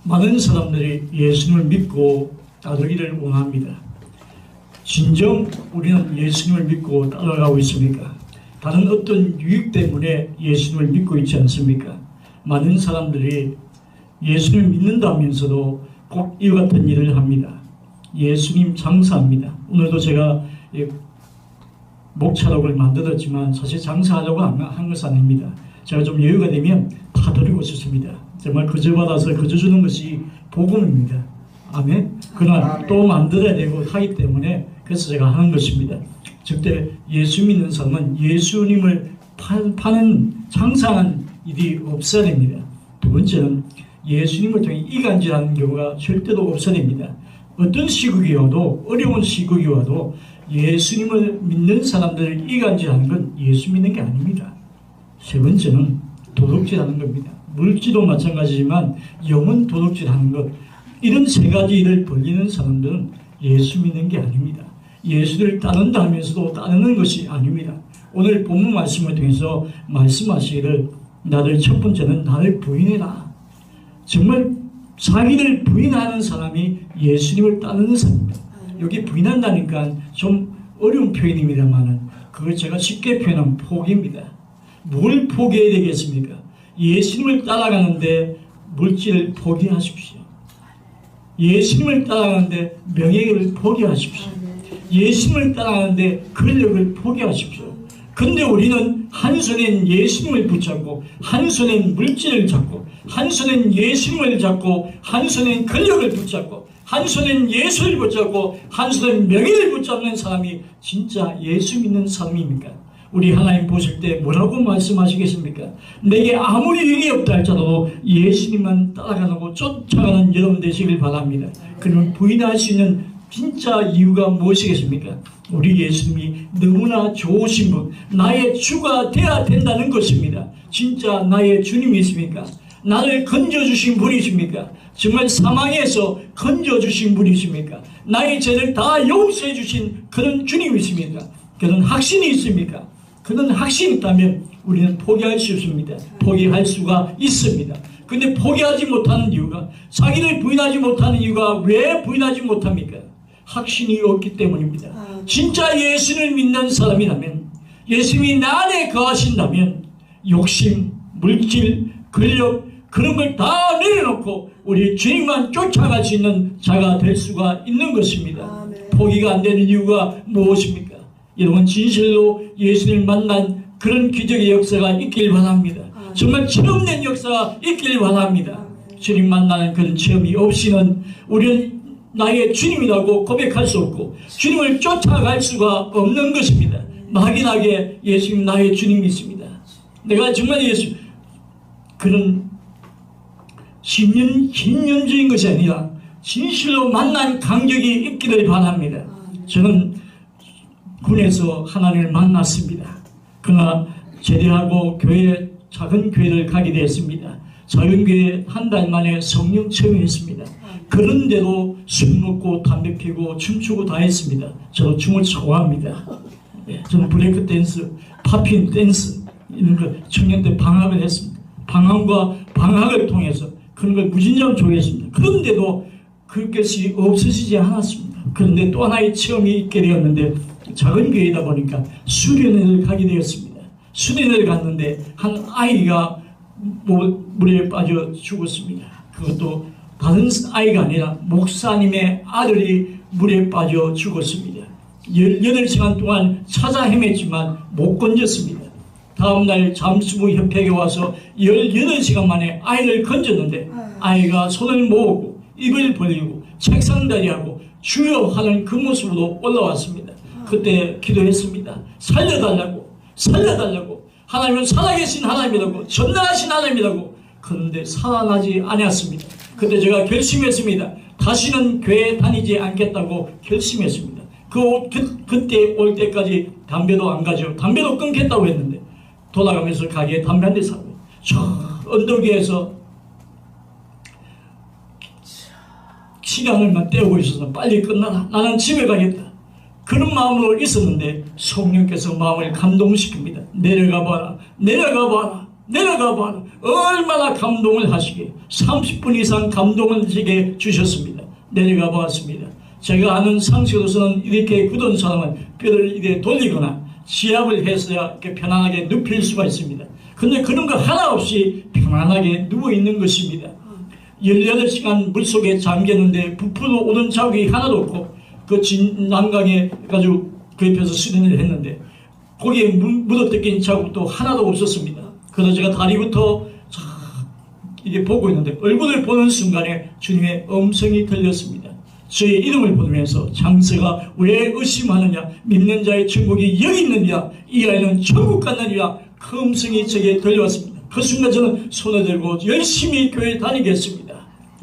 많은 사람들이 예수님을 믿고 따르기를 원합니다. 진정 우리는 예수님을 믿고 따라가고 있습니까? 다른 어떤 유익 때문에 예수님을 믿고 있지 않습니까? 많은 사람들이 예수님을 믿는다면서도 꼭 이와 같은 일을 합니다. 예수님 장사합니다. 오늘도 제가 목차록을 만들었지만 사실 장사하려고 한 것은 아닙니다. 제가 좀 여유가 되면 다 드리고 싶습니다. 정말 그저 받아서 그저 주는 것이 복음입니다. 아멘. 그러나 또 만들어야 되고 하기 때문에 그래서 제가 하는 것입니다. 절대 예수 믿는 사람은 예수님을 파는 장사하는 일이 없어야 됩니다. 두 번째는 예수님을 통해 이간질하는 경우가 절대로 없어야 됩니다. 어떤 시국이 와도 어려운 시국이 와도 예수님을 믿는 사람들을 이간질하는 건 예수 믿는 게 아닙니다. 세 번째는 도둑질하는 겁니다. 물질도 마찬가지지만 영혼 도둑질하는 것, 이런 세 가지 일을 벌리는 사람들은 예수 믿는 게 아닙니다. 예수를 따른다 하면서도 따르는 것이 아닙니다. 오늘 본문 말씀을 통해서 말씀하시기를 나를 첫 번째는 나를 부인해라. 정말 자기를 부인하는 사람이 예수님을 따르는 사람입니다. 여기 부인한다니까 좀 어려운 표현입니다만은 그걸 제가 쉽게 표현하면 포기입니다. 뭘 포기해야 되겠습니까? 예수님을 따라가는데 물질을 포기하십시오. 예수님을 따라가는데 명예를 포기하십시오. 예수님을 따라가는데 권력을 포기하십시오. 근데 우리는 한 손엔 예수님을 붙잡고 한 손엔 물질을 잡고 한 손엔 예수님을 잡고 한 손엔 권력을 붙잡고 한 손엔 예수를 붙잡고 한 손엔 명예를 붙잡는 사람이 진짜 예수 믿는 사람입니까? 우리 하나님 보실 때 뭐라고 말씀하시겠습니까? 내게 아무리 일이 없다 할지라도 예수님만 따라가고 쫓아가는 여러분 되시길 바랍니다. 그러면 부인할 수 있는 진짜 이유가 무엇이겠습니까? 우리 예수님이 너무나 좋으신 분, 나의 주가 되어야 된다는 것입니다. 진짜 나의 주님이십니까? 나를 건져주신 분이십니까? 정말 사망에서 건져주신 분이십니까? 나의 죄를 다 용서해 주신 그런 주님이십니까? 그런 확신이 있습니까? 그런 확신이 있다면 우리는 포기할 수 없습니다. 포기할 수가 있습니다. 근데 포기하지 못하는 이유가, 자기를 부인하지 못하는 이유가 왜 부인하지 못합니까? 확신이 없기 때문입니다. 진짜 예수를 믿는 사람이라면, 예수님이 나 안에 거하신다면 욕심, 물질, 권력 그런 걸 다 내려놓고 우리 주님만 쫓아갈 수 있는 자가 될 수가 있는 것입니다. 포기가 안 되는 이유가 무엇입니까? 여러분 진실로 예수님을 만난 그런 기적의 역사가 있길 바랍니다. 정말 체험된 역사가 있길 바랍니다. 주님 만나는 그런 체험이 없이는 우리는 나의 주님이라고 고백할 수 없고 주님을 쫓아갈 수가 없는 것입니다. 막연하게 예수님 나의 주님이십니다. 내가 정말 예수 그런 10년, 긴년주인 것이 아니라 진실로 만난 간격이 있기를 바랍니다. 저는 군에서 하나님을 만났습니다. 그러나 제대하고 교회, 작은 교회를 가게 되었습니다. 작은 교회 한 달 만에 성령 체험했습니다. 그런데도 술 먹고 담배 피고 춤추고 다 했습니다. 저도 춤을 좋아합니다. 네, 저는 브레이크 댄스, 팝핀 댄스 이런 거 청년 때 방학을 했습니다. 방학과 방학을 통해서 그런 걸 무진장 좋아했습니다. 그런데도 그것이 없어지지 않았습니다. 그런데 또 하나의 체험이 있게 되었는데 작은 교회이다 보니까 수련회를 가게 되었습니다. 수련회를 갔는데 한 아이가 물에 빠져 죽었습니다. 그것도 다른 아이가 아니라 목사님의 아들이 물에 빠져 죽었습니다. 18시간 동안 찾아 헤맸지만 못 건졌습니다. 다음날 잠수부 협회에 와서 18시간 만에 아이를 건졌는데 아이가 손을 모으고 입을 벌리고 책상다리하고 주여 하는 그 모습으로 올라왔습니다. 그때 기도했습니다. 살려달라고, 살려달라고. 하나님은 살아계신 하나님이라고, 전능하신 하나님이라고. 그런데 살아나지 않았습니다. 그때 제가 결심했습니다. 다시는 교회에 다니지 않겠다고 결심했습니다. 그때 올 때까지 담배도 안 가죠. 담배도 끊겠다고 했는데 돌아가면서 가게에 담배 한 대 사고 저 언덕 위에서 시간을만 때우고 있어서 빨리 끝나라. 나는 집에 가겠다. 그런 마음으로 있었는데 성령께서 마음을 감동시킵니다. 내려가 봐라. 내려가 봐라. 내려가 봐라. 얼마나 감동을 하시게 30분 이상 감동을 주게 주셨습니다. 내려가 보았습니다. 제가 아는 상식으로서는 이렇게 굳은 사람은 뼈를 이렇게 돌리거나 시합을 해서야 이렇게 편안하게 눕힐 수가 있습니다. 근데 그런 거 하나 없이 편안하게 누워있는 것입니다. 18시간 물속에 잠겼는데 부풀어 오는 자국이 하나도 없고 그 난강에 가지고 그 옆에서 수련을 했는데 거기에 묻어뜯긴 자국도 하나도 없었습니다. 그래서 제가 다리부터 이게 보고 있는데 얼굴을 보는 순간에 주님의 음성이 들렸습니다. 저의 이름을 부르면서 장세가 왜 의심하느냐, 믿는 자의 천국이 여기 있느냐, 이 아이는 천국 갔느냐, 그 음성이 제게 들려왔습니다. 그 순간 저는 손을 들고 열심히 교회 다니겠습니다.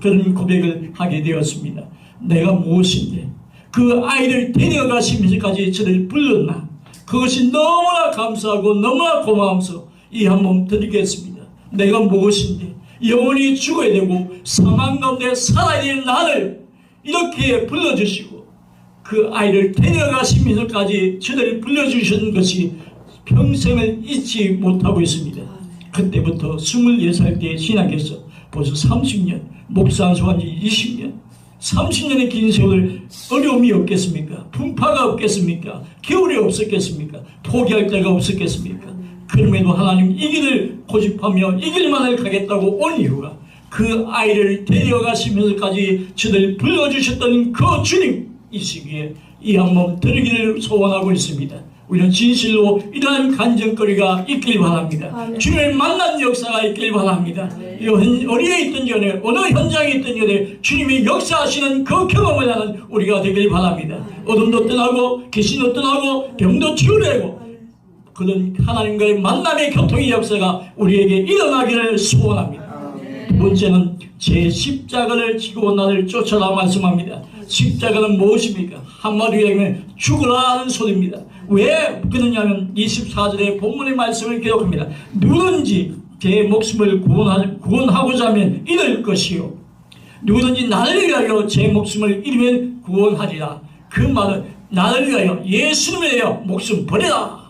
그런 고백을 하게 되었습니다. 내가 무엇인데 그 아이를 데려가시면서까지 저를 불렀나, 그것이 너무나 감사하고 너무나 고마워서 이 한 몸 드리겠습니다. 내가 무엇인데 영원히 죽어야 되고 사망 가운데 살아야 될 나를 이렇게 불러주시고 그 아이를 데려가시면서까지 저를 불러주신 것이 평생을 잊지 못하고 있습니다. 그때부터 24살 때 신학에서 벌써 30년, 목사 안수한 지 20년, 30년의 긴 세월 어려움이 없겠습니까? 분파가 없겠습니까? 겨울이 없었겠습니까? 포기할 때가 없었겠습니까? 그럼에도 하나님 이 길을 고집하며 이 길만을 가겠다고 온 이유가 그 아이를 데려가시면서까지 저를 불러주셨던 그 주님, 이 시기에 이 한 몸 드리기를 소원하고 있습니다. 우리는 진실로 이러한 간증거리가 있길 바랍니다. 주님을 만난 역사가 있길 바랍니다. 어디에 있든지 간에 어느 현장에 있든지 간에 주님이 역사하시는 그 경험을 하는 우리가 되길 바랍니다. 어둠도 떠나고 귀신도 떠나고 병도 치유되고 그런 하나님과의 만남의 교통의 역사가 우리에게 일어나기를 소원합니다. 두 번째는 제 십자가를 지고 나를 쫓아라 말씀합니다. 십자가는 무엇입니까? 한마디로 얘기하면 죽으라 하는 소리입니다. 왜 그러냐면 24절의 본문의 말씀을 기록합니다. 누구든지 제 목숨을 구원하고자 하면 잃을 것이요, 누구든지 나를 위하여 제 목숨을 잃으면 구원하리라. 그 말은 나를 위하여, 예수님을 위하여 목숨 버려라,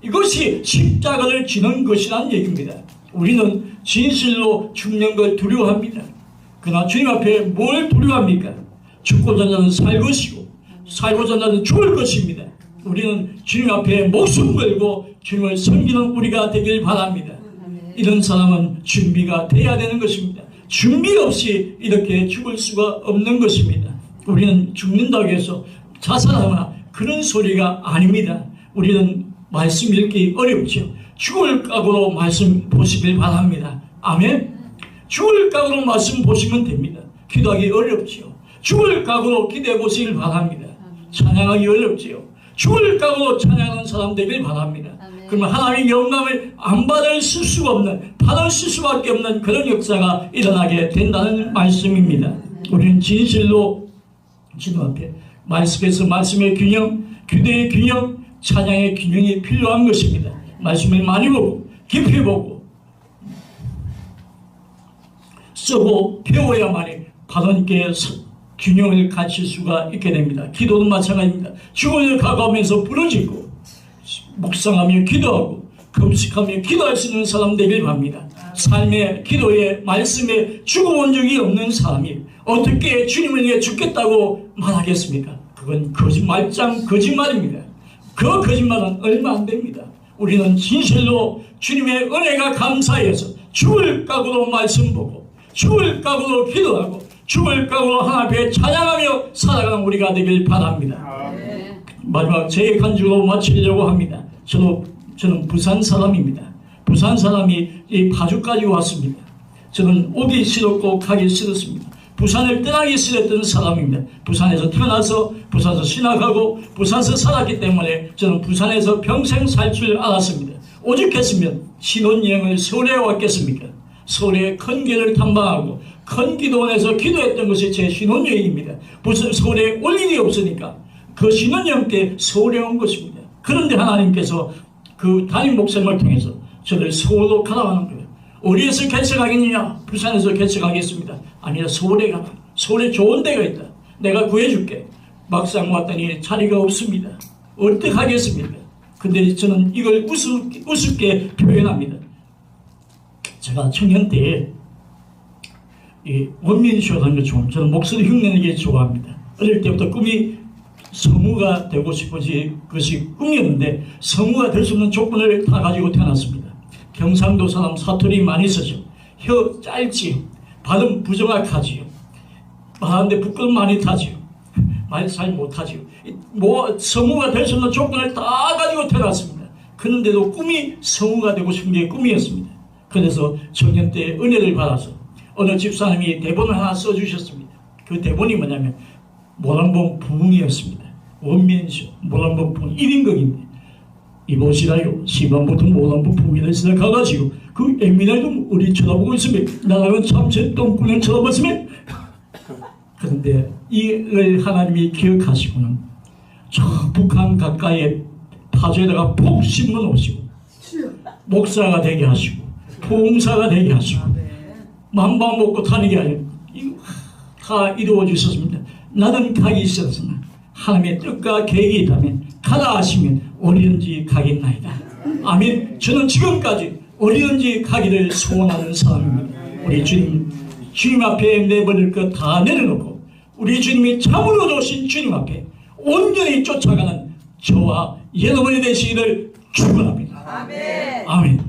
이것이 십자가를 지는 것이라는 얘기입니다. 우리는 진실로 죽는 걸 두려워합니다. 그러나 주님 앞에 뭘 두려워합니까? 죽고자 하는 살 것이고 살고자 하는 죽을 것입니다. 우리는 주님 앞에 목숨 걸고 주님을 섬기는 우리가 되길 바랍니다. 이런 사람은 준비가 돼야 되는 것입니다. 준비 없이 이렇게 죽을 수가 없는 것입니다. 우리는 죽는다고 해서 자살하거나 그런 소리가 아닙니다. 우리는 말씀 읽기 어렵죠. 죽을 각오로 말씀 보시길 바랍니다. 아멘. 죽을 각오로 말씀 보시면 됩니다. 기도하기 어렵지요. 죽을 각오로 기도해 보시길 바랍니다. 찬양하기 어렵지요. 죽을 각오로 찬양하는 사람 되길 바랍니다. 그러면 하나님의 영광을 안 받을 수가 없는, 받을 수밖에 없는 그런 역사가 일어나게 된다는 말씀입니다. 우리는 진실로 주님 앞에 말씀에서 말씀의 균형, 기도의 균형, 찬양의 균형이 필요한 것입니다. 말씀을 많이 보고 깊이 보고 쓰고 배워야만이 하나님께 균형을 갖출 수가 있게 됩니다. 기도는 마찬가지입니다. 죽음을 각오하면서 부르짖고 묵상하며 기도하고 금식하며 기도할 수 있는 사람 되길 바랍니다. 삶의 기도에 말씀에 죽어본 적이 없는 사람이 어떻게 주님을 위해 죽겠다고 말하겠습니까? 그건 거짓말입니다. 그 거짓말은 얼마 안 됩니다. 우리는 진실로 주님의 은혜가 감사해서 죽을 각오로 말씀 보고 죽을 각오로 기도하고 죽을 각오로 하나님 앞에 찬양하며 살아가는 우리가 되길 바랍니다. 마지막 제 간증으로 마치려고 합니다. 저는 부산 사람입니다. 부산 사람이 이 파주까지 왔습니다. 저는 오기 싫었고 가기 싫었습니다. 부산을 떠나기 싫었던 사람입니다. 부산에서 태어나서 부산에서 신학하고 부산에서 살았기 때문에 저는 부산에서 평생 살 줄 알았습니다. 오죽했으면 신혼여행을 서울에 왔겠습니까? 서울에 큰 길을 탐방하고 큰 기도원에서 기도했던 것이 제 신혼여행입니다. 서울에 올 일이 없으니까 그 신혼여행 때 서울에 온 것입니다. 그런데 하나님께서 그 담임 목사님을 통해서 저를 서울로 가라하는 거예요. 어디에서 개척하겠느냐? 부산에서 개척하겠습니다. 아니라 서울에 가라. 서울에 좋은 데가 있다. 내가 구해줄게. 막상 왔더니 자리가 없습니다. 어떻게 하겠습니까? 근데 저는 이걸 우습게 표현합니다. 제가 청년 때 이 원민쇼 하는 거 좋아합니다. 저는 목소리 흉내내는 게 좋아합니다. 어릴 때부터 꿈이 성우가 되고 싶은 것이 꿈이었는데 성우가 될 수 없는 조건을 다 가지고 태어났습니다. 경상도 사람 사투리 많이 쓰죠. 혀 짧지요. 발음 부정확하지요. 말하는데 부끄럼 많이 타지요. 말 잘 못하지요. 뭐 성우가 될 수 없는 조건을 다 가지고 태어났습니다. 그런데도 꿈이 성우가 되고 싶은 게 꿈이었습니다. 그래서 청년 때 은혜를 받아서 어느 집사님이 대본을 하나 써주셨습니다. 그 대본이 뭐냐면 모란봉 부흥이었습니다. 원민쇼 모란봉 부흥 1인극인데 이보시라요 시반부터 모란봉 부흥이라 시작해가지고 그 에미날도 우리 쳐다보고 있으면 나라는 참새 똥꾸녕 쳐다봤으면 그런데 이를 하나님이 기억하시고는 저 북한 가까이에 파주에다가 복신문 오시고 목사가 되게 하시고 봉사가 되게 하시고 만방 먹고 다니게 아니고 다 이루어 주셨습니다. 나는 가기 싫었으나 하나님의 뜻과 계획이 있다면 가라 하시면 어디든지 가겠나이다. 아멘. 저는 지금까지 어디든지 가기를 소원하는 사람입니다. 우리 주님 앞에 내버릴 것 다 내려놓고 우리 주님이 참으로 좋으신 주님 앞에 온전히 쫓아가는 저와 여러분이 되시기를 축원합니다. 아멘. 아멘.